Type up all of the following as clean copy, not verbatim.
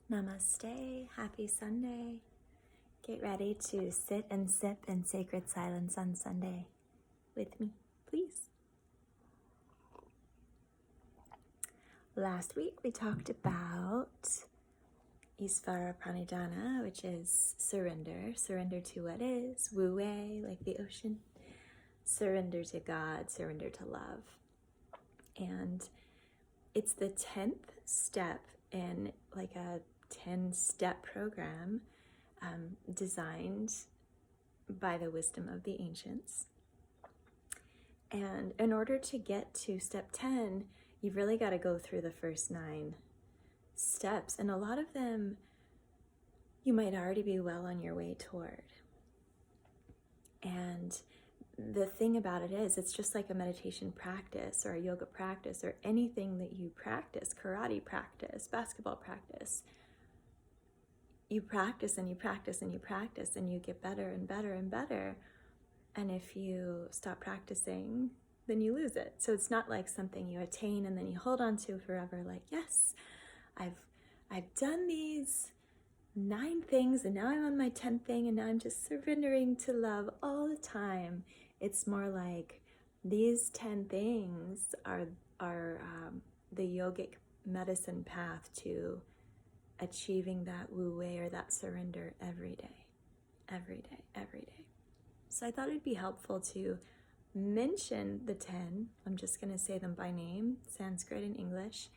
Namaste, happy Sunday. Get ready to sit and sip in sacred silence on Sunday with me, please. Last week we talked about Isvara Pranidhana, which is surrender to what is, wu-wei, like the ocean, surrender to God, surrender to love. And it's the 10th step in like a 10-step program designed by the wisdom of the ancients. And in order to get to step 10, you've really got to go through the first 9 steps. And a lot of them you might already be well on your way toward. And the thing about it is, it's just like a meditation practice or a yoga practice or anything that you practice, karate practice, basketball practice. You practice and you practice and you practice and you get better and better and better. And if you stop practicing, then you lose it. So it's not like something you attain and then you hold on to forever, like, yes, I've done these 9 things and now I'm on my 10th thing and now I'm just surrendering to love all the time. It's more like these 10 things are the yogic medicine path to achieving that wu-wei or that surrender every day, every day, every day. So I thought it'd be helpful to mention the 10. I'm just going to say them by name, Sanskrit and English.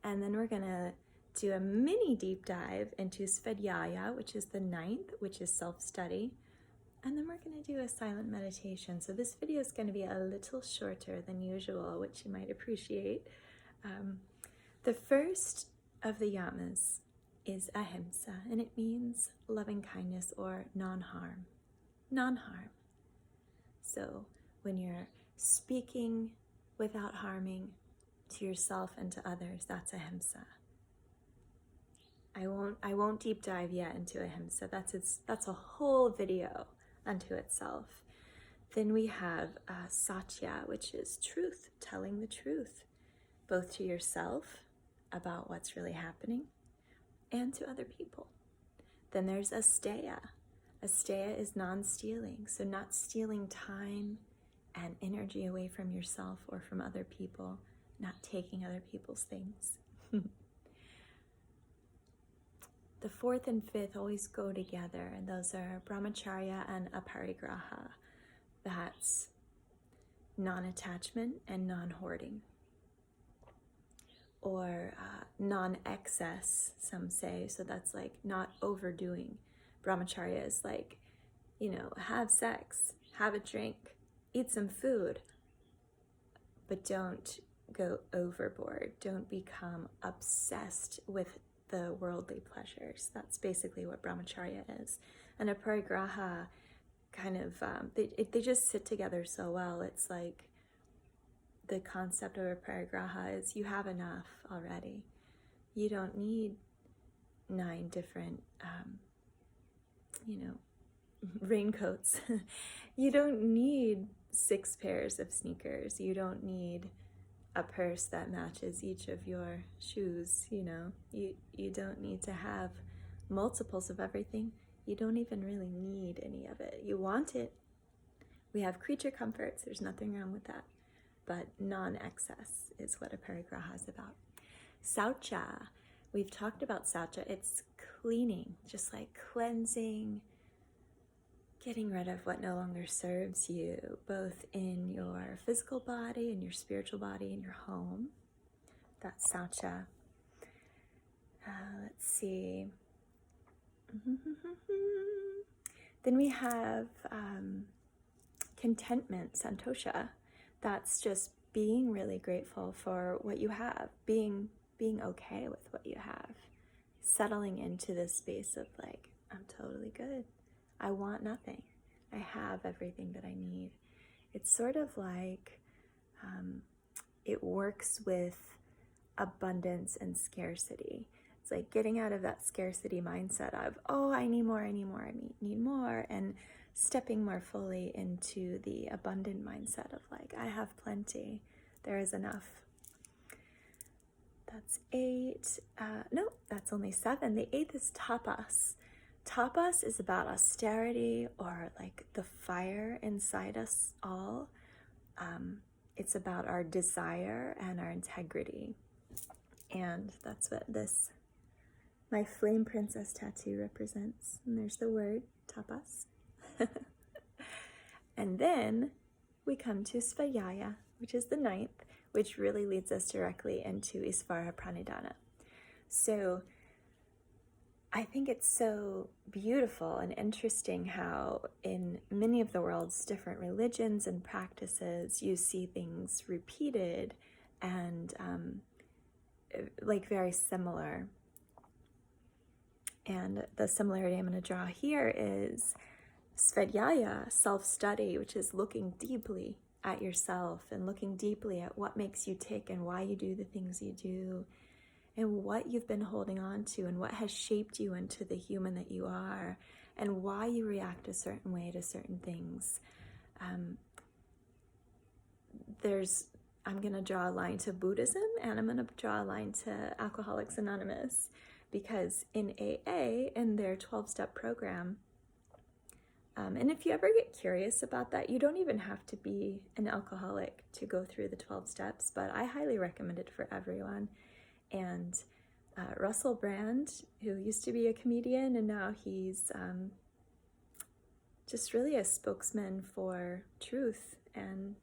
And then we're going to do a mini deep dive into Svadhyaya, which is the 9th, which is self-study. And then we're going to do a silent meditation. So this video is going to be a little shorter than usual, which you might appreciate. The first of the yamas is ahimsa, and it means loving kindness or non-harm. Non-harm. So when you're speaking without harming to yourself and to others, that's ahimsa. I won't deep dive yet into ahimsa. That's a whole video unto itself. Then we have satya, which is truth, telling the truth, both to yourself about what's really happening and to other people. Then there's asteya. Asteya is non-stealing, so not stealing time and energy away from yourself or from other people, not taking other people's things. The 4th and 5th always go together, and those are brahmacharya and aparigraha. That's non-attachment and non-hoarding. Or non-excess, some say. So that's like not overdoing. Brahmacharya is like, have sex, have a drink, eat some food, but don't go overboard. Don't become obsessed with the worldly pleasures. That's basically what brahmacharya is. And a parigraha kind of, they just sit together so well. It's like the concept of a parigraha is you have enough already. You don't need 9 different, raincoats. You don't need 6 pairs of sneakers. You don't need a purse that matches each of your shoes. You don't need to have multiples of everything. You don't even really need any of it. You want it. We have creature comforts. There's nothing wrong with that. But non-excess is what a parigraha is about. Saucha. We've talked about saucha. It's cleaning, just like cleansing, getting rid of what no longer serves you, both in your physical body, in your spiritual body, in your home. That's saucha. Let's see. Then we have contentment, santosha. That's just being really grateful for what you have, being okay with what you have, settling into this space of like, I'm totally good. I want nothing. I have everything that I need. It's sort of like it works with abundance and scarcity. It's like getting out of that scarcity mindset of, oh, I need more, I need more, and stepping more fully into the abundant mindset of like, I have plenty, there is enough. That's 8. No, that's only 7. The 8th is tapas. Tapas is about austerity, or like the fire inside us all. It's about our desire and our integrity. And that's what this, my flame princess tattoo represents. And there's the word tapas. And then we come to Svadhyaya, which is the 9th, which really leads us directly into Isvara Pranidhana. So I think it's so beautiful and interesting how in many of the world's different religions and practices, you see things repeated and like very similar. And the similarity I'm going to draw here is Svadhyaya, self-study, which is looking deeply at yourself and looking deeply at what makes you tick and why you do the things you do and what you've been holding on to and what has shaped you into the human that you are and why you react a certain way to certain things. I'm going to draw a line to Buddhism, and I'm going to draw a line to Alcoholics Anonymous, because in AA, in their 12-step program, and if you ever get curious about that, you don't even have to be an alcoholic to go through the 12 steps, but I highly recommend it for everyone. And Russell Brand, who used to be a comedian, and now he's just really a spokesman for truth, and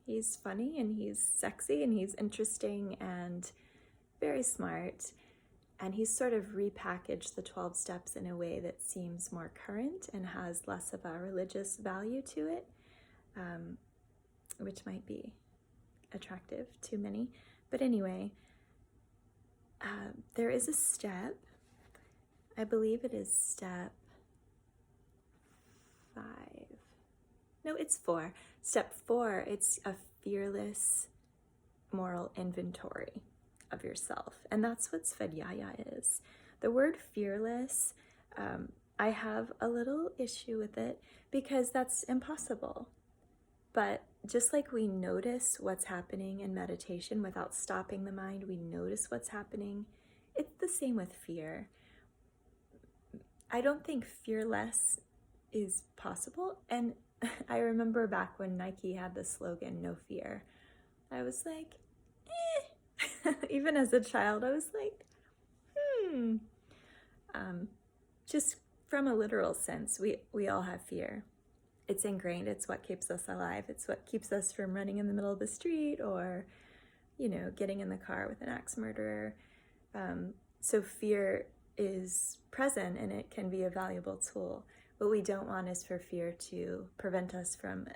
he's funny and he's sexy and he's interesting and very smart. And he's sort of repackaged the 12 steps in a way that seems more current and has less of a religious value to it, which might be attractive to many. But anyway, there is a step, I believe it is step 5. No, it's 4. Step 4, it's a fearless moral inventory of yourself. And that's what Svadhyaya is. The word fearless, I have a little issue with it because that's impossible. But just like we notice what's happening in meditation without stopping the mind, we notice what's happening. It's the same with fear. I don't think fearless is possible. And I remember back when Nike had the slogan, "No fear." I was like, even as a child, I was like, just from a literal sense, we all have fear. It's ingrained. It's what keeps us alive. It's what keeps us from running in the middle of the street or, getting in the car with an axe murderer. So fear is present and it can be a valuable tool. What we don't want is for fear to prevent us from,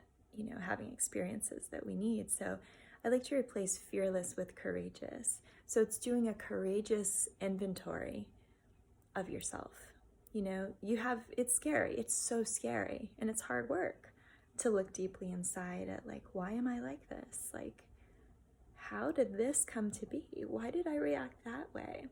having experiences that we need. So I like to replace fearless with courageous. So it's doing a courageous inventory of yourself. It's scary. It's so scary. And it's hard work to look deeply inside at why am I like this? How did this come to be? Why did I react that way?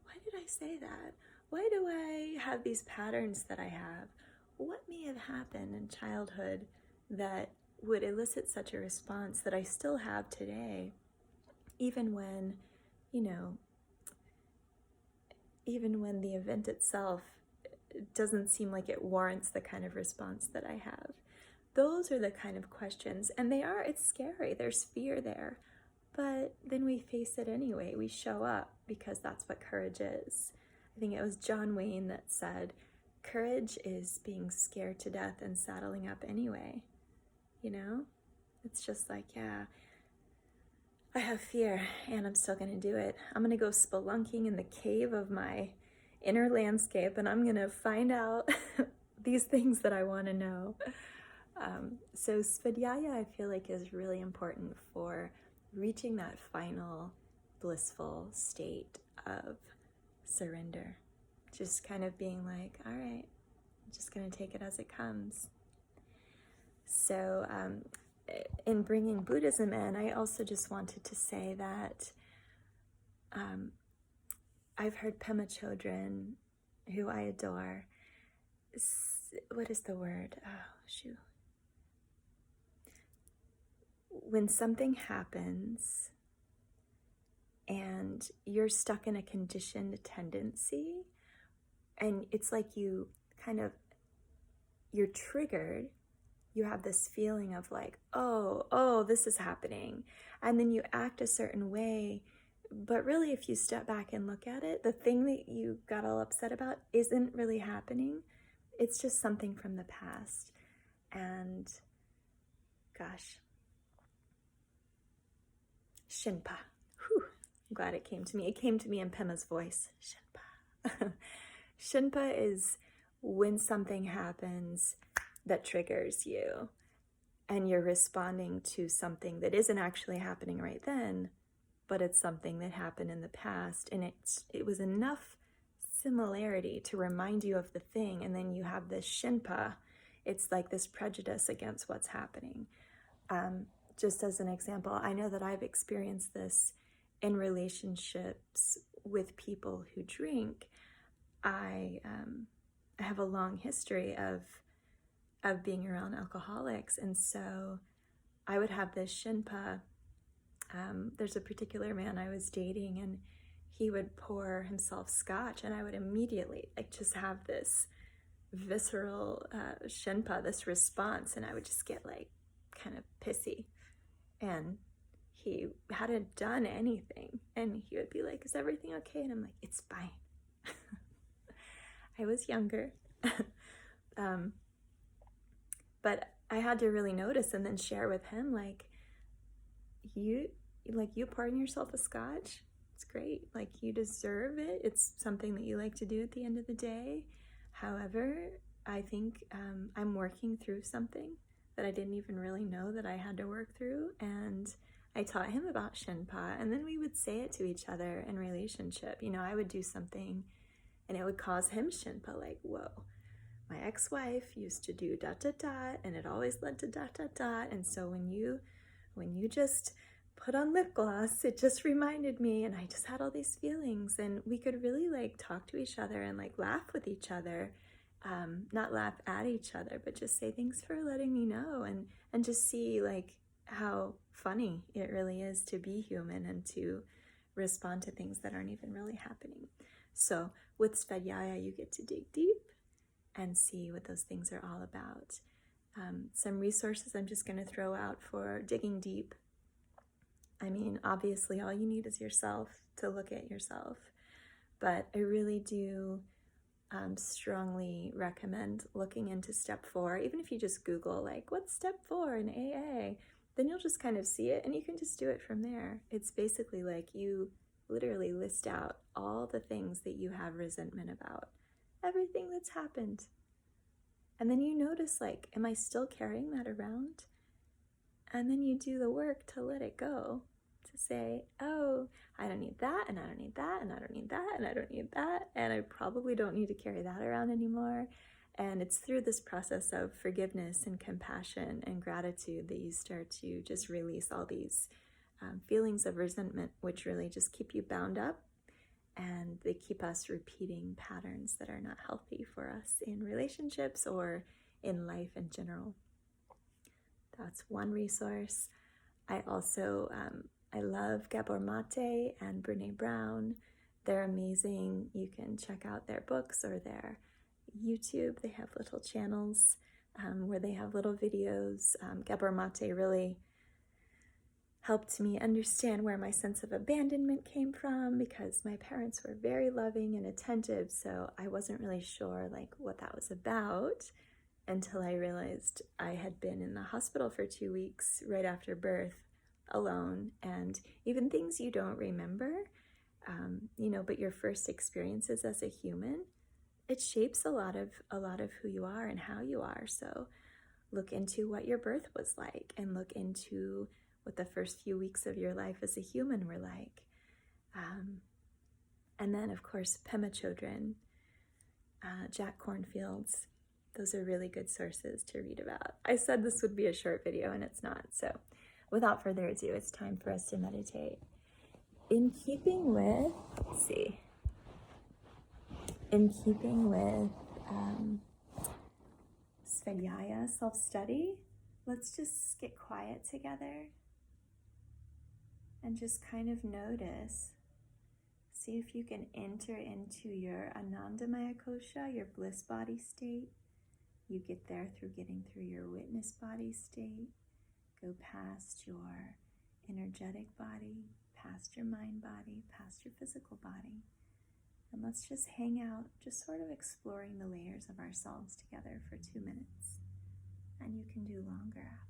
Why did I say that? Why do I have these patterns that I have? What may have happened in childhood that would elicit such a response that I still have today, even when the event itself doesn't seem like it warrants the kind of response that I have. Those are the kind of questions, and it's scary. There's fear there, but then we face it anyway. We show up because that's what courage is. I think it was John Wayne that said, courage is being scared to death and saddling up anyway. It's just I have fear and I'm still going to do it. I'm going to go spelunking in the cave of my inner landscape and I'm going to find out these things that I want to know. So Svadhyaya, I feel like, is really important for reaching that final blissful state of surrender. Just kind of being like, all right, I'm just going to take it as it comes. So in bringing Buddhism in, I also just wanted to say that I've heard Pema Chodron, who I adore, what is the word? Oh, shoot. When something happens, and you're stuck in a conditioned tendency, and it's like you're triggered. You have this feeling of like, oh, this is happening. And then you act a certain way. But really, if you step back and look at it, the thing that you got all upset about isn't really happening. It's just something from the past. And gosh, Shinpa. Whew. I'm glad it came to me. It came to me in Pema's voice. Shinpa. Shinpa is when something happens that triggers you and you're responding to something that isn't actually happening right then, but it's something that happened in the past, and it was enough similarity to remind you of the thing, and then you have this shinpa. It's like this prejudice against what's happening. Just as an example, I know that I've experienced this in relationships with people who drink. I have a long history of being around alcoholics, and so I would have this shinpa. There's a particular man I was dating, and he would pour himself scotch, and I would immediately just have this visceral shinpa, this response, and I would just get kind of pissy. And he hadn't done anything, and he would be like, "Is everything okay?" And I'm like, "It's fine." I was younger. But I had to really notice and then share with him, you pouring yourself a scotch, it's great. You deserve it. It's something that you like to do at the end of the day. However, I think I'm working through something that I didn't even really know that I had to work through. And I taught him about Shinpa, and then we would say it to each other in relationship. I would do something and it would cause him Shinpa, whoa, my ex-wife used to do ... and it always led to ... And so when you just put on lip gloss, it just reminded me, and I just had all these feelings. And we could really talk to each other and laugh with each other, not laugh at each other, but just say, "Thanks for letting me know," and just see how funny it really is to be human and to respond to things that aren't even really happening. So with Svadhyaya, you get to dig deep and see what those things are all about. Some resources I'm just going to throw out for digging deep. I mean, obviously, all you need is yourself to look at yourself. But I really do strongly recommend looking into step 4. Even if you just Google, what's step 4 in AA, then you'll just kind of see it, and you can just do it from there. It's basically you literally list out all the things that you have resentment about, everything that's happened. And then you notice, am I still carrying that around? And then you do the work to let it go, to say, oh, I don't need that, and I don't need that, and I don't need that, and I don't need that, and I probably don't need to carry that around anymore. And it's through this process of forgiveness and compassion and gratitude that you start to just release all these feelings of resentment, which really just keep you bound up, and they keep us repeating patterns that are not healthy for us in relationships or in life in general. That's one resource. I also, I love Gabor Mate and Brene Brown. They're amazing. You can check out their books or their YouTube. They have little channels where they have little videos. Gabor Mate really helped me understand where my sense of abandonment came from, because my parents were very loving and attentive, so I wasn't really sure what that was about until I realized I had been in the hospital for 2 weeks right after birth alone, and even things you don't remember, but your first experiences as a human, it shapes a lot of who you are and how you are. So look into what your birth was like, and look into what the first few weeks of your life as a human were like. And then, of course, Pema Chodron, Jack Cornfield's. Those are really good sources to read about. I said this would be a short video, and it's not. So without further ado, it's time for us to meditate. In keeping with, Svadhyaya, self-study, let's just get quiet together and just kind of notice See if you can enter into your Anandamaya Kosha, your bliss body state. You get there through getting through your witness body state. Go past your energetic body, past your mind body, past your physical body. And let's just hang out, just sort of exploring the layers of ourselves together for 2 minutes. And you can do longer after.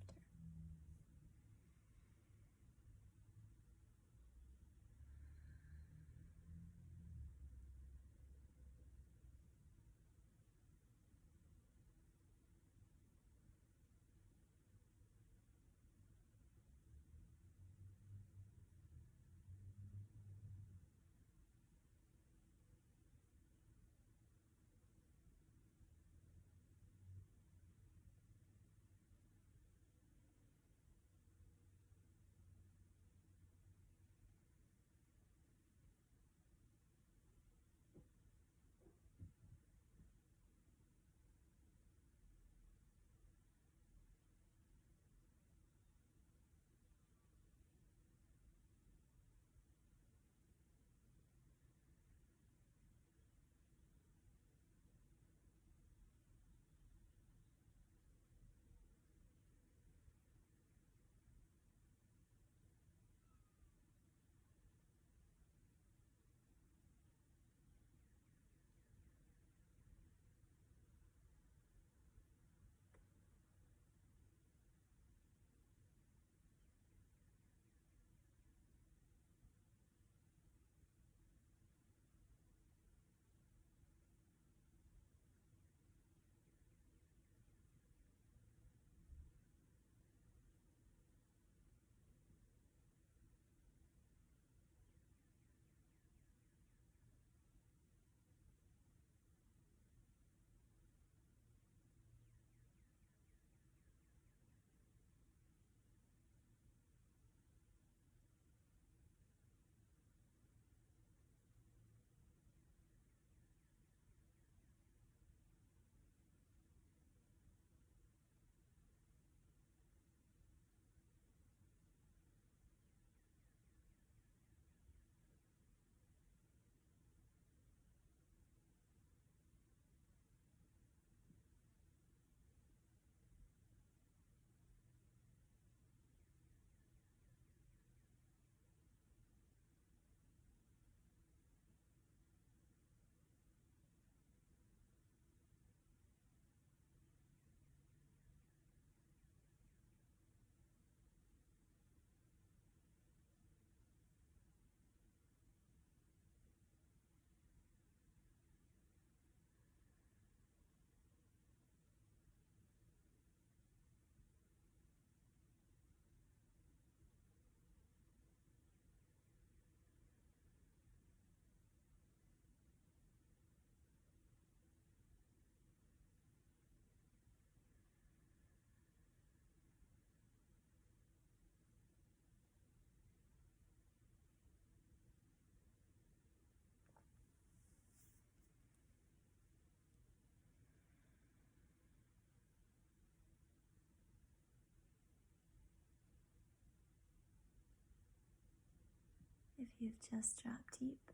If you've just dropped deep,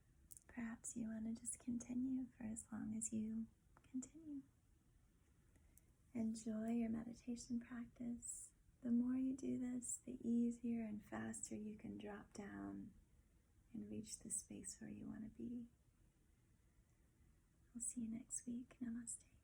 perhaps you want to just continue for as long as you continue. Enjoy your meditation practice. The more you do this, the easier and faster you can drop down and reach the space where you want to be. I'll see you next week. Namaste.